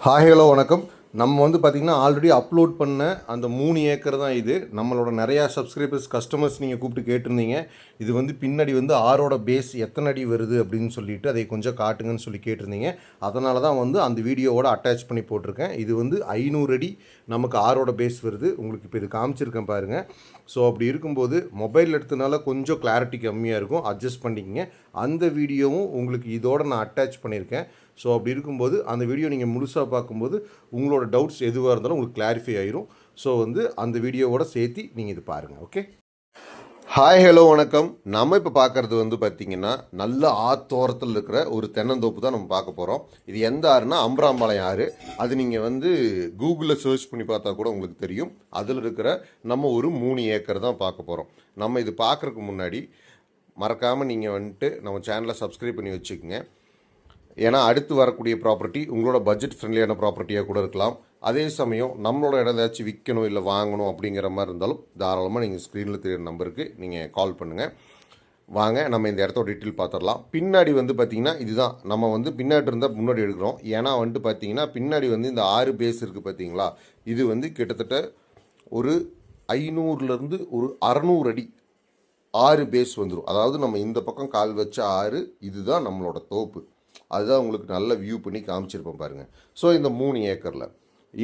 Hi hello வணக்கம். நம்ம வந்து பார்த்திங்கன்னா ஆல்ரெடி அப்லோட் பண்ண அந்த 3 ஏக்கர் தான் இது. நம்மளோட நிறையா சப்ஸ்கிரைபர்ஸ் கஸ்டமர்ஸ் நீங்கள் கூப்பிட்டு கேட்டிருந்தீங்க. இது வந்து பின்னாடி வந்து ஆரோட பேஸ் எத்தனை அடி வருது அப்படின்னு சொல்லிட்டு அதை கொஞ்சம் காட்டுங்கன்னு சொல்லி கேட்டிருந்தீங்க. அதனால தான் வந்து அந்த வீடியோவோட அட்டாச் பண்ணி போட்டிருக்கேன். இது வந்து 500 அடி நமக்கு ஆரோட பேஸ் வருது. உங்களுக்கு இப்போ இது காமிச்சிருக்கேன் பாருங்கள். ஸோ அப்படி இருக்கும்போது மொபைல் எடுத்தனால கொஞ்சம் கிளாரிட்டி கம்மியாக இருக்கும், அட்ஜஸ்ட் பண்ணிக்கிங்க. அந்த வீடியோவும் உங்களுக்கு இதோட நான் அட்டாச் பண்ணியிருக்கேன். ஸோ அப்படி இருக்கும்போது அந்த வீடியோ நீங்கள் முழுசாக பார்க்கும்போது உங்களோட டவுட்ஸ் எதுவாக இருந்தாலும் உங்களுக்கு கிளாரிஃபை ஆயிரும். ஸோ வந்து அந்த வீடியோவோட சேர்த்து நீங்கள் இது பாருங்கள். ஓகே, ஹாய் ஹலோ வணக்கம். நம்ம இப்போ பார்க்குறது வந்து பார்த்திங்கன்னா நல்ல ஆத்தோரத்தில் இருக்கிற ஒரு தென்னந்தோப்பு தான் நம்ம பார்க்க போகிறோம். இது எந்த ஆறுனா அம்பராம்பாளையம் ஆறு. அது நீங்கள் வந்து கூகுளில் சர்ச் பண்ணி பார்த்தா கூட உங்களுக்கு தெரியும். அதில் இருக்கிற நம்ம ஒரு 3 ஏக்கர் தான் பார்க்க போகிறோம். நம்ம இது பார்க்குறதுக்கு முன்னாடி மறக்காமல் நீங்கள் வந்துட்டு நம்ம சேனலை சப்ஸ்கிரைப் பண்ணி வச்சுக்கோங்க. ஏன்னா அடுத்து வரக்கூடிய ப்ராப்பர்ட்டி உங்களோட பட்ஜெட் ஃப்ரெண்ட்லியான ப்ராப்பர்ட்டியாக கூட இருக்கலாம். அதே சமயம் நம்மளோட இடம் ஏதாச்சும் விற்கணும் இல்லை வாங்கணும் அப்படிங்கிற மாதிரி இருந்தாலும் தாராளமாக நீங்கள் ஸ்க்ரீனில் தெரியுற நம்பருக்கு நீங்கள் கால் பண்ணுங்கள். வாங்க நம்ம இந்த இடத்தோட டீட்டெயில் பார்த்துடலாம். பின்னாடி வந்து பார்த்திங்கன்னா இதுதான் நம்ம வந்து பின்னாடி இருந்தால் முன்னாடி எடுக்கிறோம். ஏன்னா வந்துட்டு பார்த்திங்கன்னா பின்னாடி வந்து இந்த 6 பேஸ் இருக்குது பார்த்திங்களா. இது வந்து கிட்டத்தட்ட ஒரு 500லேருந்து ஒரு 600 அடி 6 பேஸ் வந்துடும். அதாவது நம்ம இந்த பக்கம் கால் வச்ச 6 இதுதான் நம்மளோட தோப்பு. அதுதான் உங்களுக்கு நல்ல வியூ பண்ணி காமிச்சிருப்போம் பாருங்கள். ஸோ இந்த 3 ஏக்கரில்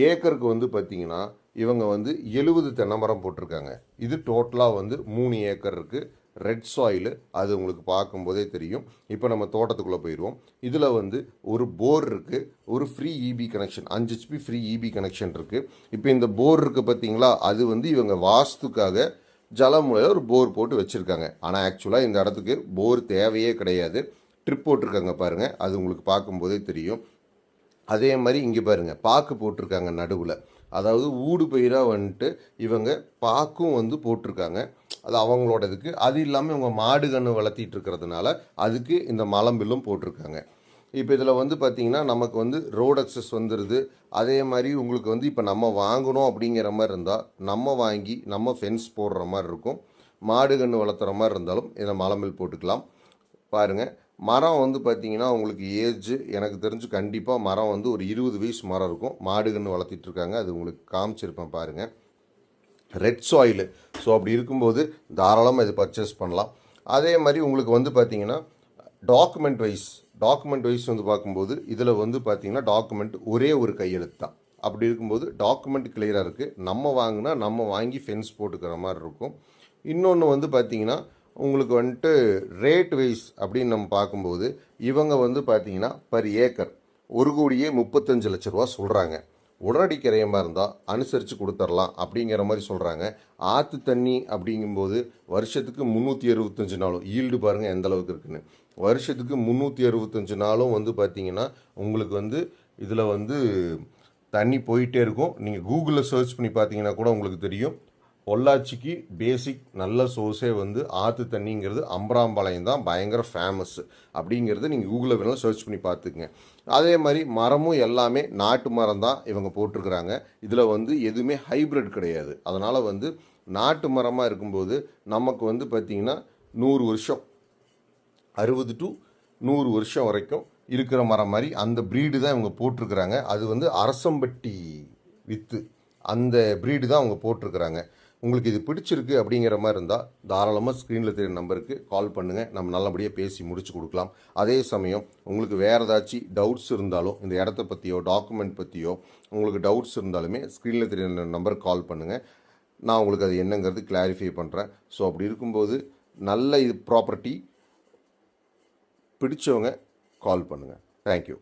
ஏக்கருக்கு வந்து பார்த்திங்கன்னா இவங்க வந்து 70 தென்னைமரம் போட்டிருக்காங்க. இது டோட்டலாக வந்து 3 ஏக்கர் இருக்குது. ரெட் சாயிலு, அது உங்களுக்கு பார்க்கும்போதே தெரியும். இப்போ நம்ம தோட்டத்துக்குள்ளே போயிடுவோம். இதில் வந்து ஒரு போர் இருக்குது, ஒரு free EB connection 5 HP free EB connection இருக்குது. இப்போ இந்த போர் இருக்குது பார்த்திங்களா, அது வந்து இவங்க வாஸ்துக்காக ஜலமுறையில் ஒரு போர் போட்டு வச்சுருக்காங்க. ஆனால் ஆக்சுவலாக இந்த இடத்துக்கு போர் தேவையே கிடையாது. ட்ரிப் போட்டிருக்காங்க பாருங்கள், அது உங்களுக்கு பார்க்கும்போதே தெரியும். அதே மாதிரி இங்கே பாருங்கள் பாக்கு போட்டிருக்காங்க நடுவில். அதாவது ஊடு பயிராக வந்துட்டு இவங்க பாக்கும் வந்து போட்டிருக்காங்க. அது அவங்களோடதுக்கு. அது இல்லாமல் இவங்க மாடு கன்று வளர்த்திட்டு இருக்கிறதுனால அதுக்கு இந்த மலம்பில்லும் போட்டிருக்காங்க. இப்போ இதில் வந்து பார்த்திங்கன்னா நமக்கு வந்து ரோடு அக்சஸ் வந்துடுது. அதே மாதிரி உங்களுக்கு வந்து இப்போ நம்ம வாங்கணும் அப்படிங்கிற மாதிரி இருந்தால் நம்ம வாங்கி நம்ம ஃபென்ஸ் போடுற மாதிரி இருக்கும். மாடு கன்று வளர்த்துற மாதிரி இருந்தாலும் இதை மலம்பில் போட்டுக்கலாம். பாருங்கள், மரம் வந்து பார்த்திங்கன்னா உங்களுக்கு ஏஜ் எனக்கு தெரிஞ்சு கண்டிப்பாக மரம் வந்து ஒரு 20 வயசு மரம் இருக்கும். மாடு கன்று வளர்த்திட்ருக்காங்க, அது உங்களுக்கு காமிச்சிருப்பேன் பாருங்கள். Red soil. ஸோ அப்படி இருக்கும்போது தாராளமாக இது பர்ச்சேஸ் பண்ணலாம். அதே மாதிரி உங்களுக்கு வந்து பார்த்திங்கன்னா டாக்குமெண்ட் வைஸ் வந்து பார்க்கும்போது இதில் வந்து பார்த்திங்கன்னா டாக்குமெண்ட் ஒரே ஒரு கையெழுத்து தான். அப்படி இருக்கும்போது டாக்குமெண்ட் கிளியராக இருக்குது. நம்ம வாங்கினா நம்ம வாங்கி ஃபென்ஸ் போட்டுக்கிற மாதிரி இருக்கும். இன்னொன்று வந்து பார்த்திங்கன்னா உங்களுக்கு வந்துட்டு ரேட் வைஸ் அப்படின்னு நம்ம பார்க்கும்போது இவங்க வந்து பார்த்திங்கன்னா பர் ஏக்கர் 1,35,00,000 ரூபா சொல்கிறாங்க. உடனடி கிரையமாக இருந்தால் அனுசரித்து கொடுத்துர்லாம் அப்படிங்கிற மாதிரி சொல்கிறாங்க. ஆற்று தண்ணி அப்படிங்கும்போது வருஷத்துக்கு 365 நாளும் ஈல்டு பாருங்கள் எந்த அளவுக்கு இருக்குன்னு. வருஷத்துக்கு 365 நாளும் வந்து பார்த்திங்கன்னா உங்களுக்கு வந்து இதில் வந்து தண்ணி போயிட்டே இருக்கும். நீங்கள் கூகுளில் சர்ச் பண்ணி பார்த்தீங்கன்னா கூட உங்களுக்கு தெரியும். பொள்ளாச்சிக்கு பேசிக் நல்ல சோர்ஸே வந்து ஆற்று தண்ணிங்கிறது அம்பராம்பாளையம் தான் பயங்கர ஃபேமஸ். அப்படிங்கிறது நீங்கள் கூகுளில் வேணாலும் சர்ச் பண்ணி பார்த்துக்குங்க. அதே மாதிரி மரமும் எல்லாமே நாட்டு மரம் தான் இவங்க போட்டிருக்கிறாங்க. இதில் வந்து எதுவுமே ஹைப்ரிட் கிடையாது. அதனால் வந்து நாட்டு மரமாக இருக்கும்போது நமக்கு வந்து பார்த்திங்கன்னா 100 வருஷம் 60 to 100 வருஷம் வரைக்கும் இருக்கிற மரம் மாதிரி அந்த ப்ரீடு தான் இவங்க போட்டிருக்கிறாங்க. அது வந்து அரசம்பட்டி வித்து அந்த ப்ரீடு தான் அவங்க போட்டிருக்கிறாங்க. உங்களுக்கு இது பிடிச்சிருக்கு அப்படிங்கிற மாதிரி இருந்தால் தாராளமாக ஸ்க்ரீனில் தெரியுற நம்பருக்கு கால் பண்ணுங்கள். நம்ம நல்லபடியாக பேசி முடிச்சு கொடுக்கலாம். அதே சமயம் உங்களுக்கு வேறு ஏதாச்சும் டவுட்ஸ் இருந்தாலும் இந்த இடத்த பற்றியோ டாக்குமெண்ட் பற்றியோ உங்களுக்கு டவுட்ஸ் இருந்தாலுமே ஸ்க்ரீனில் தெரியுற நம்பருக்கு கால் பண்ணுங்கள். நான் உங்களுக்கு அது என்னங்கிறது கிளாரிஃபை பண்ணுறேன். ஸோ அப்படி இருக்கும்போது நல்ல இது ப்ராப்பர்ட்டி பிடிச்சவங்க கால் பண்ணுங்கள். தேங்க்யூ.